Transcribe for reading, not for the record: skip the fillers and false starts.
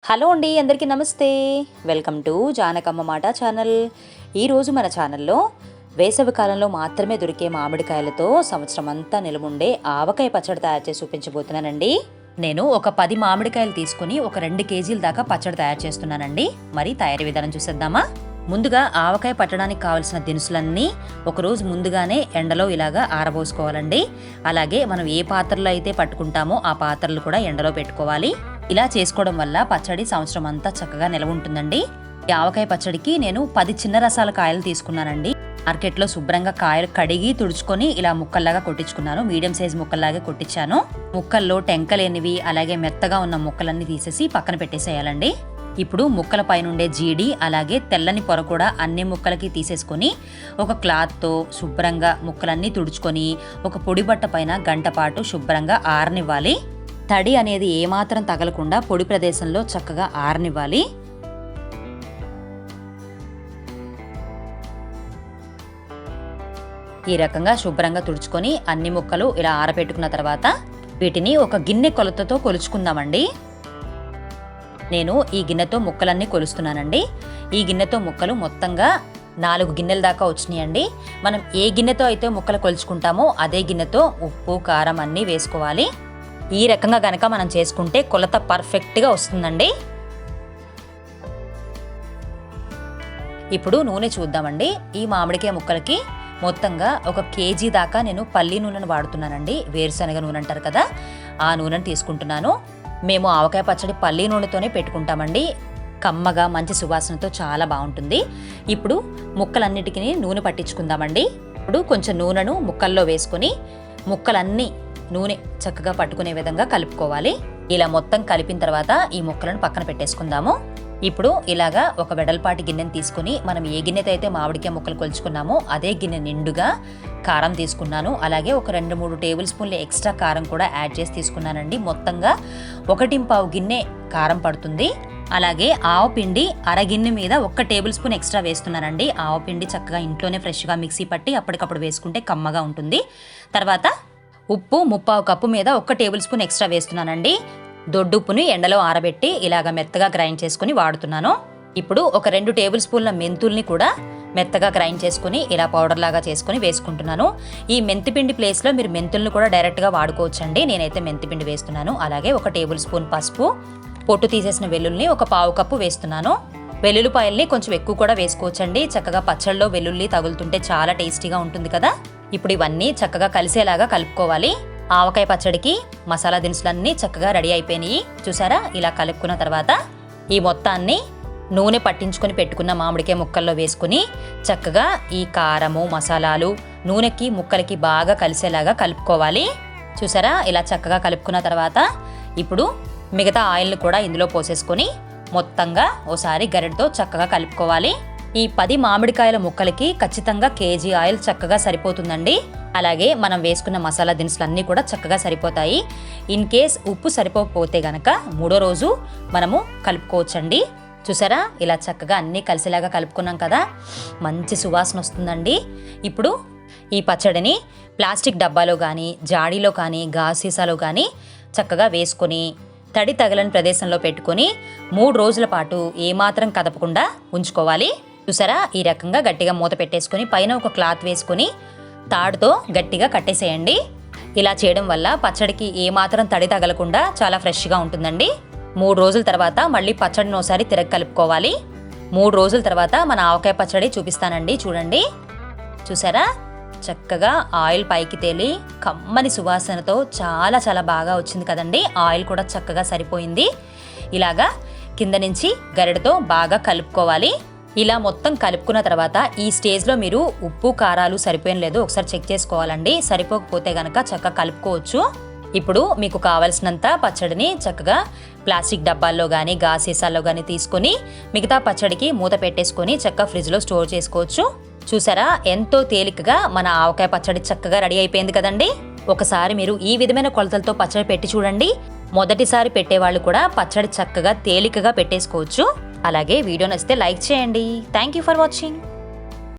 Hello అండి, అందరికీ నమస్తే. వెల్కమ్ టు జానకమ్మ మాట ఛానల్. ఈరోజు మన ఛానల్లో వేసవి కాలంలో మాత్రమే దొరికే మామిడికాయలతో సంవత్సరం అంతా నిలముండే ఆవకాయ పచ్చడి తయారు చేసి చూపించబోతున్నానండి. నేను ఒక 10 మామిడికాయలు తీసుకుని ఒక 2 కేజీల దాకా పచ్చడి తయారు చేస్తున్నానండి. మరి తయారీ విధానం చూసేద్దామా? ముందుగా ఆవకాయ పట్టడానికి కావాల్సిన దినుసులన్నీ ఒకరోజు ముందుగానే ఎండలో ఇలాగా ఆరబోసుకోవాలండి. అలాగే మనం ఏ పాత్రలో అయితే పట్టుకుంటామో ఆ పాత్రలు కూడా ఎండలో పెట్టుకోవాలి. ఇలా చేసుకోవడం వల్ల పచ్చడి సంవత్సరం అంతా చక్కగా నిలవ ఉంటుందండి. ఈ ఆవకాయ పచ్చడికి నేను 10 చిన్న రసాల కాయలు తీసుకున్నానండి. మార్కెట్లో శుభ్రంగా కాయలు కడిగి తుడుచుకొని ఇలా ముక్కల్లాగా కొట్టించుకున్నాను. Medium size ముక్కల్లాగా కొట్టించాను. ముక్కల్లో టెంకలేనివి అలాగే మెత్తగా ఉన్న ముక్కలన్నీ తీసేసి పక్కన పెట్టేసేయాలండి. ఇప్పుడు ముక్కల పైనుండే జీడి అలాగే తెల్లని పొర కూడా అన్ని ముక్కలకి తీసేసుకొని ఒక క్లాత్తో శుభ్రంగా ముక్కలన్నీ తుడుచుకొని ఒక పొడి బట్ట పైన గంట పాటు శుభ్రంగా ఆరనివ్వాలి. తడి అనేది ఏమాత్రం తగలకుండా పొడి ప్రదేశంలో చక్కగా ఆరనివ్వాలి. ఈ రకంగా శుభ్రంగా తుడుచుకొని అన్ని ముక్కలు ఇలా ఆరబెట్టుకున్న తర్వాత వీటిని ఒక గిన్నె కొలతతో కొలుచుకుందామండి. నేను ఈ గిన్నెతో ముక్కలన్నీ కొలుస్తున్నానండి. ఈ గిన్నెతో ముక్కలు మొత్తంగా 4 గిన్నెల దాకా వచ్చినాయండి. మనం ఏ గిన్నెతో అయితే ముక్కలు కొలుచుకుంటామో అదే గిన్నెతో ఉప్పు కారం అన్నీ వేసుకోవాలి. ఈ రకంగా గనక మనం చేసుకుంటే కొలత పర్ఫెక్ట్గా వస్తుందండి. ఇప్పుడు నూనె చూద్దామండి. ఈ మామిడికాయ ముక్కలకి మొత్తంగా ఒక కేజీ దాకా నేను పల్లి నూనెను వాడుతున్నానండి. వేరుశనగ నూనె అంటారు కదా, ఆ నూనెను తీసుకుంటున్నాను. మేము ఆవకాయ పచ్చడి పల్లి నూనెతోనే పెట్టుకుంటామండి. కమ్మగా మంచి సువాసనతో చాలా బాగుంటుంది. ఇప్పుడు ముక్కలన్నిటికీ నూనె పట్టించుకుందామండి. ఇప్పుడు కొంచెం నూనెను ముక్కల్లో వేసుకొని ముక్కలన్నీ నూనె చక్కగా పట్టుకునే విధంగా కలుపుకోవాలి. ఇలా మొత్తం కలిపిన తర్వాత ఈ ముక్కలను పక్కన పెట్టేసుకుందాము. ఇప్పుడు ఇలాగా ఒక వెడల్పాటి గిన్నెని తీసుకుని మనం ఏ గిన్నెతో అయితే మామిడికాయ ముక్కలు కొలుచుకున్నామో అదే గిన్నె నిండుగా కారం తీసుకున్నాను. అలాగే ఒక 2-3 టేబుల్ స్పూన్లు ఎక్స్ట్రా కారం కూడా యాడ్ చేసి తీసుకున్నానండి. మొత్తంగా 1.25 గిన్నె కారం పడుతుంది. అలాగే ఆవపిండి అరగిన్నె మీద 1 టేబుల్ స్పూన్ ఎక్స్ట్రా వేస్తున్నానండి. ఆవపిండి చక్కగా ఇంట్లోనే ఫ్రెష్గా మిక్సీ పట్టి అప్పటికప్పుడు వేసుకుంటే కమ్మగా ఉంటుంది. తర్వాత ఉప్పు 3/4 కప్పు మీద 1 టేబుల్ స్పూన్ ఎక్స్ట్రా వేస్తున్నానండి. దొడ్డుప్పుని ఎండలో ఆరబెట్టి ఇలాగ మెత్తగా గ్రైండ్ చేసుకుని వాడుతున్నాను. ఇప్పుడు ఒక 2 టేబుల్ స్పూన్ల మెంతుల్ని కూడా మెత్తగా గ్రైండ్ చేసుకుని ఇలా పౌడర్ లాగా చేసుకుని వేసుకుంటున్నాను. ఈ మెంతిపిండి ప్లేస్లో మీరు మెంతుల్ని కూడా డైరెక్ట్గా వాడుకోవచ్చండి. నేనైతే మెంతిపిండి వేస్తున్నాను. అలాగే 1 టేబుల్ స్పూన్ పసుపు, పొట్టు తీసేసిన వెల్లుల్ని 1/4 కప్పు వేస్తున్నాను. వెల్లుల్లిపాయల్ని కొంచెం ఎక్కువ కూడా వేసుకోవచ్చండి. చక్కగా పచ్చళ్ళలో వెల్లుల్లి తగులుతుంటే చాలా టేస్టీగా ఉంటుంది కదా. ఇప్పుడు ఇవన్నీ చక్కగా కలిసేలాగా కలుపుకోవాలి. ఆవకాయ పచ్చడికి మసాలా దినుసులన్నీ చక్కగా రెడీ అయిపోయినాయి. చూసారా? ఇలా కలుపుకున్న తర్వాత ఈ మొత్తాన్ని నూనె పట్టించుకొని పెట్టుకున్న మామిడికాయ ముక్కల్లో వేసుకుని చక్కగా ఈ కారము మసాలాలు నూనెకి ముక్కలకి బాగా కలిసేలాగా కలుపుకోవాలి. చూసారా? ఇలా చక్కగా కలుపుకున్న తర్వాత ఇప్పుడు మిగతా ఆయిల్ని కూడా ఇందులో పోసేసుకొని మొత్తంగా ఓసారి గరిటతో చక్కగా కలుపుకోవాలి. ఈ 10 మామిడికాయల ముక్కలకి ఖచ్చితంగా కేజీ ఆయిల్ చక్కగా సరిపోతుందండి. అలాగే మనం వేసుకున్న మసాలా దినుసులన్నీ కూడా చక్కగా సరిపోతాయి. ఇన్ కేస్ ఉప్పు సరిపోకపోతే గనక 3వ రోజు మనము కలుపుకోవచ్చండి. చూసారా? ఇలా చక్కగా అన్నీ కలిసేలాగా కలుపుకున్నాం కదా, మంచి సువాసన వస్తుందండి. ఇప్పుడు ఈ పచ్చడిని ప్లాస్టిక్ డబ్బాలో కానీ జాడీలో కానీ గాజు సీసాలో కానీ చక్కగా వేసుకొని తడి తగలని ప్రదేశంలో పెట్టుకొని 3 రోజుల పాటు ఏమాత్రం కదపకుండా ఉంచుకోవాలి. చూసారా? ఈ రకంగా గట్టిగా మూత పెట్టేసుకొని పైన ఒక క్లాత్ వేసుకొని తాడుతో గట్టిగా కట్టేసేయండి. ఇలా చేయడం వల్ల పచ్చడికి ఏమాత్రం తడి తగలకుండా చాలా ఫ్రెష్గా ఉంటుందండి. 3 రోజుల తర్వాత మళ్ళీ పచ్చడిని ఒకసారి తిరగ కలుపుకోవాలి. 3 రోజుల తర్వాత మన ఆవకాయ పచ్చడి చూపిస్తానండి. చూడండి. చూసారా? చక్కగా ఆయిల్ పైకి తేలి కమ్మని సువాసనతో చాలా చాలా బాగా వచ్చింది కదండి. ఆయిల్ కూడా చక్కగా సరిపోయింది. ఇలాగా కింద నుంచి గరిటతో బాగా కలుపుకోవాలి. ఇలా మొత్తం కలుపుకున్న తర్వాత ఈ స్టేజ్లో మీరు ఉప్పు కారాలు సరిపోయిన లేదో ఒకసారి చెక్ చేసుకోవాలండి. సరిపోకపోతే కనుక చక్కగా కలుపుకోవచ్చు. ఇప్పుడు మీకు కావలసినంత పచ్చడిని చక్కగా ప్లాస్టిక్ డబ్బాల్లో కానీ గాజు సీసాల్లో కానీ తీసుకొని మిగతా పచ్చడికి మూత పెట్టేసుకొని చక్కగా ఫ్రిడ్జ్లో స్టోర్ చేసుకోవచ్చు. చూసారా? ఎంతో తేలికగా మన ఆవకాయ పచ్చడి చక్కగా రెడీ అయిపోయింది కదండి. ఒకసారి మీరు ఈ విధమైన కొలతలతో పచ్చడి పెట్టి చూడండి. మొదటిసారి పెట్టేవాళ్ళు కూడా పచ్చడి చక్కగా తేలికగా పెట్టేసుకోవచ్చు. అలాగే వీడియో నచ్చితే లైక్ చేయండి. Thank you for watching.